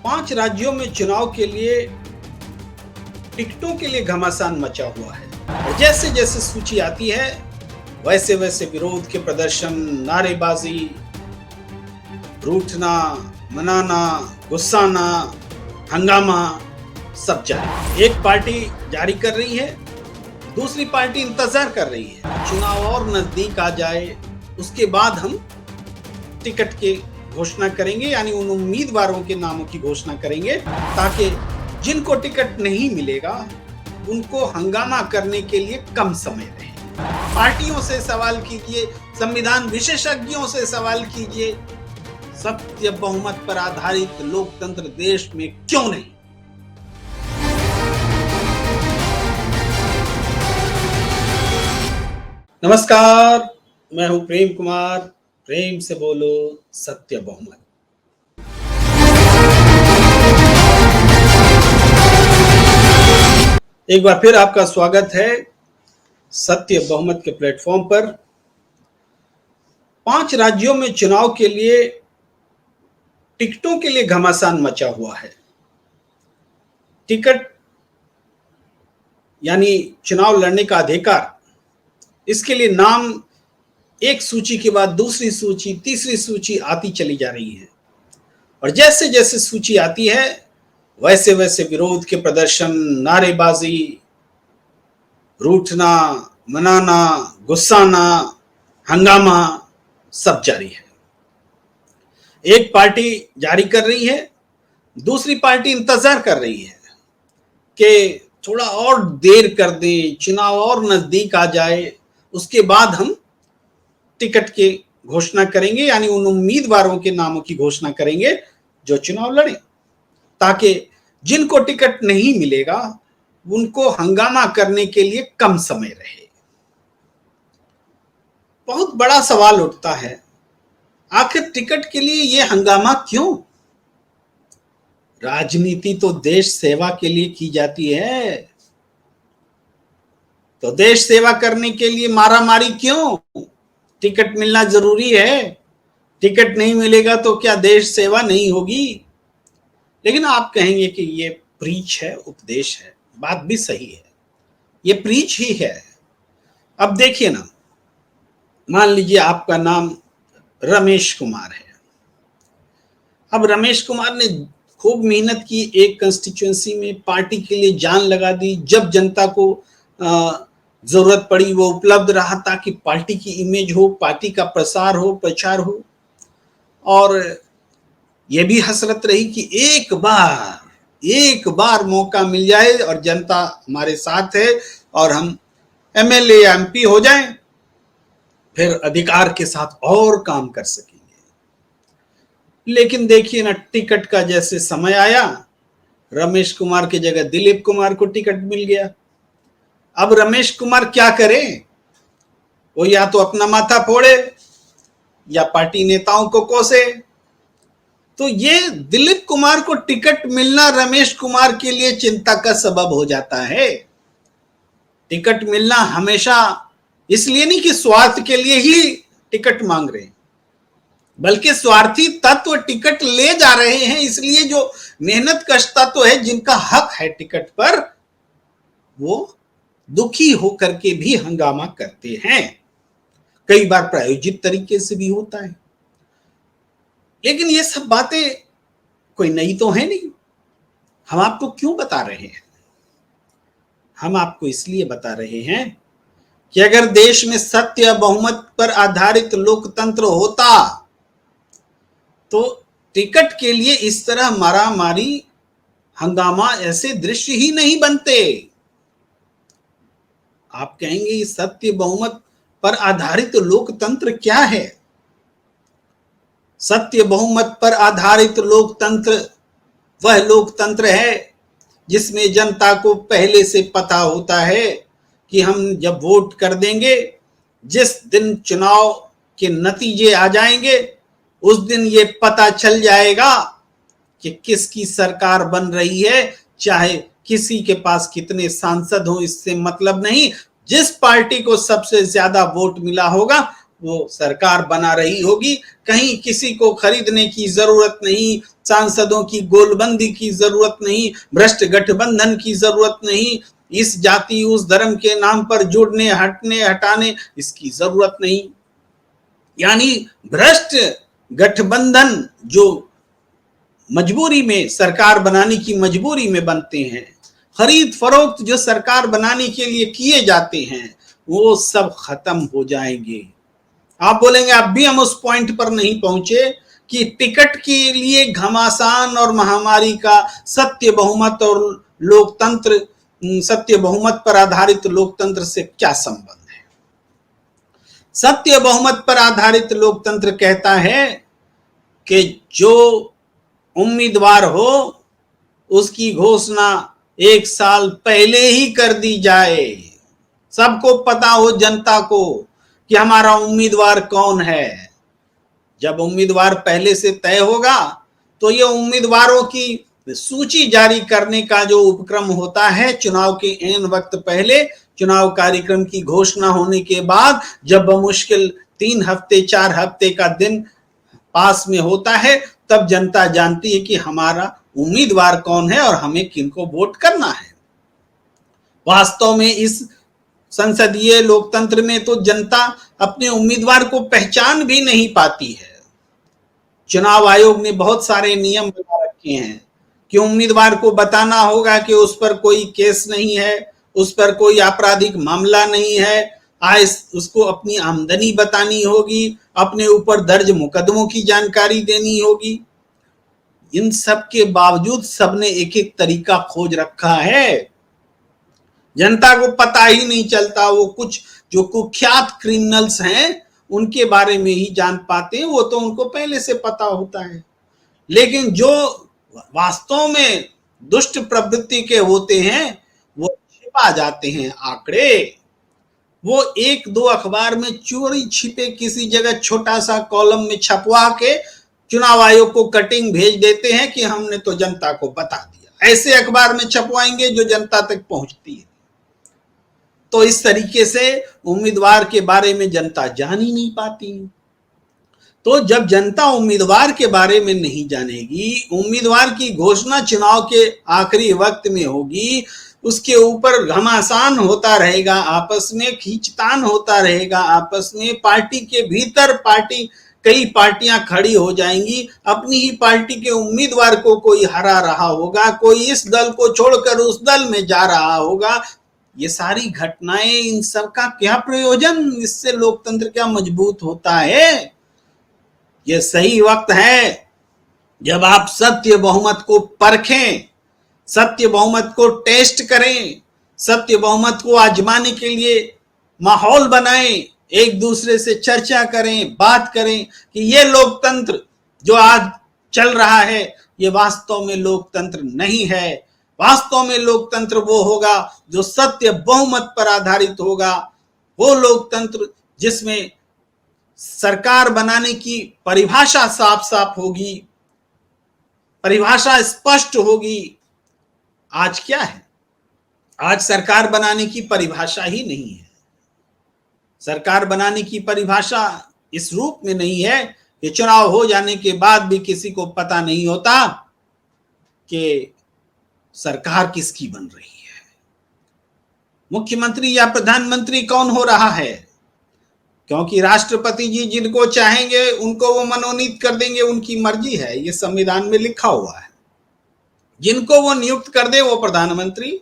5 राज्यों में चुनाव के लिए टिकटों के लिए घमासान मचा हुआ है और जैसे जैसे सूची आती है वैसे वैसे विरोध के प्रदर्शन, नारेबाजी, रूठना, मनाना, गुस्साना, हंगामा सब जारी। एक पार्टी जारी कर रही है, दूसरी पार्टी इंतजार कर रही है चुनाव और नजदीक आ जाए, उसके बाद हम टिकट की घोषणा करेंगे, यानी उन उम्मीदवारों के नामों की घोषणा करेंगे ताकि जिनको टिकट नहीं मिलेगा उनको हंगामा करने के लिए कम समय रहे। पार्टियों से सवाल कीजिए, संविधान विशेषज्ञों से सवाल कीजिए, सत्य बहुमत पर आधारित लोकतंत्र देश में क्यों नहीं? नमस्कार, मैं हूं प्रेम कुमार। प्रेम से बोलो, सत्य बहुमत। एक बार फिर आपका स्वागत है सत्य बहुमत के प्लेटफॉर्म पर। 5 राज्यों में चुनाव के लिए टिकटों के लिए घमासान मचा हुआ है। टिकट यानी चुनाव लड़ने का अधिकार, इसके लिए नाम एक सूची के बाद दूसरी सूची, तीसरी सूची आती चली जा रही है और जैसे जैसे सूची आती है वैसे वैसे विरोध के प्रदर्शन, नारेबाजी, रूठना, मनाना, गुस्साना, हंगामा सब जारी है। एक पार्टी जारी कर रही है, दूसरी पार्टी इंतजार कर रही है कि थोड़ा और देर कर दें, चुनाव और नजदीक आ जाए, उसके बाद हम टिकट की घोषणा करेंगे, यानी उन उम्मीदवारों के नामों की घोषणा करेंगे जो चुनाव लड़े, ताकि जिनको टिकट नहीं मिलेगा उनको हंगामा करने के लिए कम समय रहे। बहुत बड़ा सवाल उठता है, आखिर टिकट के लिए यह हंगामा क्यों? राजनीति तो देश सेवा के लिए की जाती है, तो देश सेवा करने के लिए मारामारी क्यों? टिकट मिलना जरूरी है, टिकट नहीं मिलेगा तो क्या देश सेवा नहीं होगी? लेकिन आप कहेंगे कि ये प्रीच है, उपदेश है। बात भी सही है, ये प्रीच ही है। अब देखिए ना, मान लीजिए आपका नाम रमेश कुमार है। अब रमेश कुमार ने खूब मेहनत की, एक कंस्टिट्यूएंसी में पार्टी के लिए जान लगा दी, जब जनता को जरूरत पड़ी वो उपलब्ध रहा ताकि पार्टी की इमेज हो, पार्टी का प्रसार हो, प्रचार हो। और यह भी हसरत रही कि एक बार मौका मिल जाए और जनता हमारे साथ है और हम एमएलए या एमपी हो जाएं, फिर अधिकार के साथ और काम कर सकेंगे। लेकिन देखिए ना, टिकट का जैसे समय आया, रमेश कुमार की जगह दिलीप कुमार को टिकट मिल गया। अब रमेश कुमार क्या करे? वो या तो अपना माथा फोड़े या पार्टी नेताओं को कोसे। तो ये दिलीप कुमार को टिकट मिलना रमेश कुमार के लिए चिंता का सबब हो जाता है। टिकट मिलना हमेशा इसलिए नहीं कि स्वार्थ के लिए ही टिकट मांग रहे हैं, बल्कि स्वार्थी तत्व टिकट ले जा रहे हैं, इसलिए जो मेहनत कशता तो है, जिनका हक है टिकट पर, वो दुखी होकर के भी हंगामा करते हैं। कई बार प्रायोजित तरीके से भी होता है। लेकिन ये सब बातें कोई नई तो है नहीं। हम आपको क्यों बता रहे हैं? हम आपको इसलिए बता रहे हैं कि अगर देश में सत्य बहुमत पर आधारित लोकतंत्र होता तो टिकट के लिए इस तरह मारामारी, हंगामा, ऐसे दृश्य ही नहीं बनते। आप कहेंगे सत्य बहुमत पर आधारित लोकतंत्र क्या है? सत्य बहुमत पर आधारित लोकतंत्र वह लोकतंत्र है जिसमें जनता को पहले से पता होता है कि हम जब वोट कर देंगे, जिस दिन चुनाव के नतीजे आ जाएंगे, उस दिन ये पता चल जाएगा कि किसकी सरकार बन रही है। चाहे किसी के पास कितने सांसद हो, इससे मतलब नहीं, जिस पार्टी को सबसे ज्यादा वोट मिला होगा वो सरकार बना रही होगी। कहीं किसी को खरीदने की जरूरत नहीं, सांसदों की गोलबंदी की जरूरत नहीं, भ्रष्ट गठबंधन की जरूरत नहीं, इस जाति उस धर्म के नाम पर जुड़ने हटने हटाने इसकी जरूरत नहीं। यानी भ्रष्ट गठबंधन जो मजबूरी में सरकार बनाने की मजबूरी में बनते हैं, खरीद फरोख्त जो सरकार बनाने के लिए किए जाते हैं, वो सब खत्म हो जाएंगे। आप बोलेंगे अब भी हम उस पॉइंट पर नहीं पहुंचे कि टिकट के लिए घमासान और महामारी का सत्य बहुमत और लोकतंत्र, सत्य बहुमत पर आधारित लोकतंत्र से क्या संबंध है। सत्य बहुमत पर आधारित लोकतंत्र कहता है कि जो उम्मीदवार हो उसकी घोषणा 1 साल पहले ही कर दी जाए, सबको पता हो जनता को कि हमारा उम्मीदवार कौन है। जब उम्मीदवार पहले से तय होगा तो ये उम्मीदवारों की सूची जारी करने का जो उपक्रम होता है, चुनाव के ऐन वक्त पहले, चुनाव कार्यक्रम की घोषणा होने के बाद जब बमुश्किल 3 हफ्ते 4 हफ्ते का दिन पास में होता है, तब जनता जानती है कि हमारा उम्मीदवार कौन है और हमें किनको वोट करना है। वास्तव में इस संसदीय लोकतंत्र में तो जनता अपने उम्मीदवार को पहचान भी नहीं पाती है। चुनाव आयोग ने बहुत सारे नियम बना रखे हैं कि उम्मीदवार को बताना होगा कि उस पर कोई केस नहीं है, उस पर कोई आपराधिक मामला नहीं है, आय उसको अपनी आमदनी बतानी होगी, अपने ऊपर दर्ज मुकदमों की जानकारी देनी होगी। इन सब के बावजूद सबने एक एक तरीका खोज रखा है। जनता को पता ही नहीं चलता, वो कुछ जो कुख्यात क्रिमिनल्स हैं उनके बारे में ही जान पाते हैं, वो तो उनको पहले से पता होता है। लेकिन जो वास्तव में दुष्ट प्रवृत्ति के होते हैं वो छिपा जाते हैं आंकड़े। वो 1-2 अखबार में चोरी छिपे किसी जगह छोटा सा कॉलम में छपवा के चुनाव आयोग को कटिंग भेज देते हैं कि हमने तो जनता को बता दिया। ऐसे अखबार में छपवाएंगे जो जनता तक पहुंचती है। तो इस तरीके से उम्मीदवार के बारे में जनता जान ही नहीं पाती। तो जब जनता उम्मीदवार के बारे में नहीं जानेगी, उम्मीदवार की घोषणा चुनाव के आखिरी वक्त में होगी, उसके ऊपर घमासान होता रहेगा, आपस में खींचतान होता रहेगा, आपस में पार्टी के भीतर कई पार्टियां खड़ी हो जाएंगी, अपनी ही पार्टी के उम्मीदवार को कोई हरा रहा होगा, कोई इस दल को छोड़कर उस दल में जा रहा होगा। ये सारी घटनाएं, इन सब का क्या प्रयोजन, इससे लोकतंत्र क्या मजबूत होता है। ये सही वक्त है जब आप सत्य बहुमत को परखें, सत्य बहुमत को टेस्ट करें, सत्य बहुमत को आजमाने के लिए माहौल बनाएं, एक दूसरे से चर्चा करें, बात करें कि ये लोकतंत्र जो आज चल रहा है ये वास्तव में लोकतंत्र नहीं है। वास्तव में लोकतंत्र वो होगा जो सत्य बहुमत पर आधारित होगा, वो लोकतंत्र जिसमें सरकार बनाने की परिभाषा साफ साफ होगी, परिभाषा स्पष्ट होगी। आज क्या है, आज सरकार बनाने की परिभाषा ही नहीं है। सरकार बनाने की परिभाषा इस रूप में नहीं है कि चुनाव हो जाने के बाद भी किसी को पता नहीं होता कि सरकार किसकी बन रही है, मुख्यमंत्री या प्रधानमंत्री कौन हो रहा है। क्योंकि राष्ट्रपति जी जिनको चाहेंगे उनको वो मनोनीत कर देंगे, उनकी मर्जी है, ये संविधान में लिखा हुआ है। जिनको वो नियुक्त कर दे वो प्रधानमंत्री,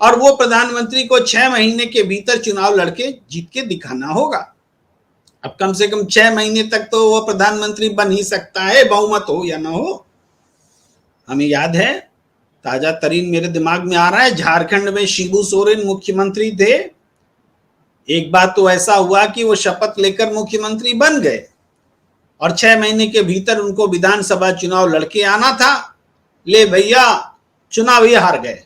और वो प्रधानमंत्री को 6 महीने के भीतर चुनाव लड़के जीत के दिखाना होगा। अब कम से कम 6 महीने तक तो वो प्रधानमंत्री बन ही सकता है, बहुमत हो या ना हो। हमें याद है, ताजा तरीन मेरे दिमाग में आ रहा है, झारखंड में शिबू सोरेन मुख्यमंत्री थे। एक बात तो ऐसा हुआ कि वो शपथ लेकर मुख्यमंत्री बन गए और 6 महीने के भीतर उनको विधानसभा चुनाव लड़के आना था। ले भैया, चुनाव ही हार गए,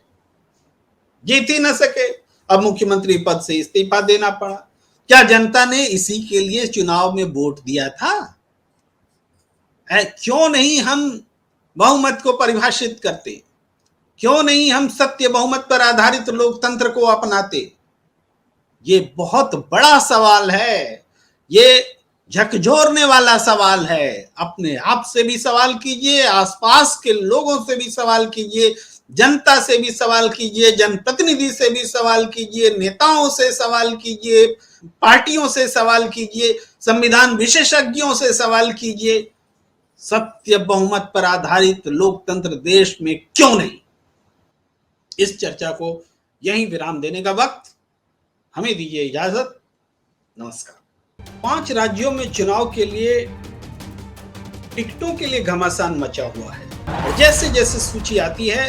जीत ही न सके, अब मुख्यमंत्री पद से इस्तीफा देना पड़ा। क्या जनता ने इसी के लिए चुनाव में वोट दिया था? क्यों नहीं हम बहुमत को परिभाषित करते? क्यों नहीं हम सत्य बहुमत पर आधारित लोकतंत्र को अपनाते? ये बहुत बड़ा सवाल है। ये झकझोरने वाला सवाल है। अपने आप से भी सवाल कीजिए, आसपास के लोगों से भी सवाल कीजिए, जनता से भी सवाल कीजिए, जनप्रतिनिधि से भी सवाल कीजिए, नेताओं से सवाल कीजिए, पार्टियों से सवाल कीजिए, संविधान विशेषज्ञों से सवाल कीजिए। सत्य बहुमत पर आधारित लोकतंत्र देश में क्यों नहीं? इस चर्चा को यहीं विराम देने का वक्त। हमें दीजिए इजाजत। नमस्कार। 5 राज्यों में चुनाव के लिए टिकटों के लिए घमासान मचा हुआ है और जैसे जैसे सूची आती है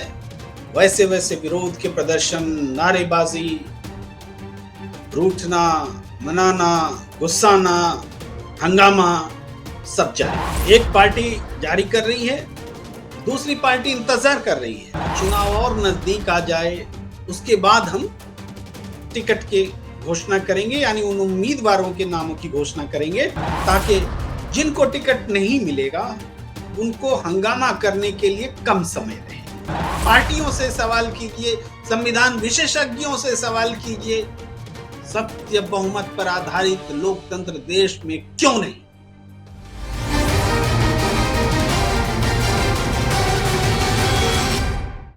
वैसे वैसे विरोध के प्रदर्शन, नारेबाजी, रूठना, मनाना, गुस्साना, हंगामा सब जारी। एक पार्टी जारी कर रही है, दूसरी पार्टी इंतजार कर रही है चुनाव और नजदीक आ जाए, उसके बाद हम टिकट के घोषणा करेंगे, यानी उन उम्मीदवारों के नामों की घोषणा करेंगे ताकि जिनको टिकट नहीं मिलेगा उनको हंगामा करने के लिए कम समय रहे। पार्टियों से सवाल कीजिए, संविधान विशेषज्ञों से सवाल कीजिए, सत्य बहुमत पर आधारित लोकतंत्र देश में क्यों नहीं?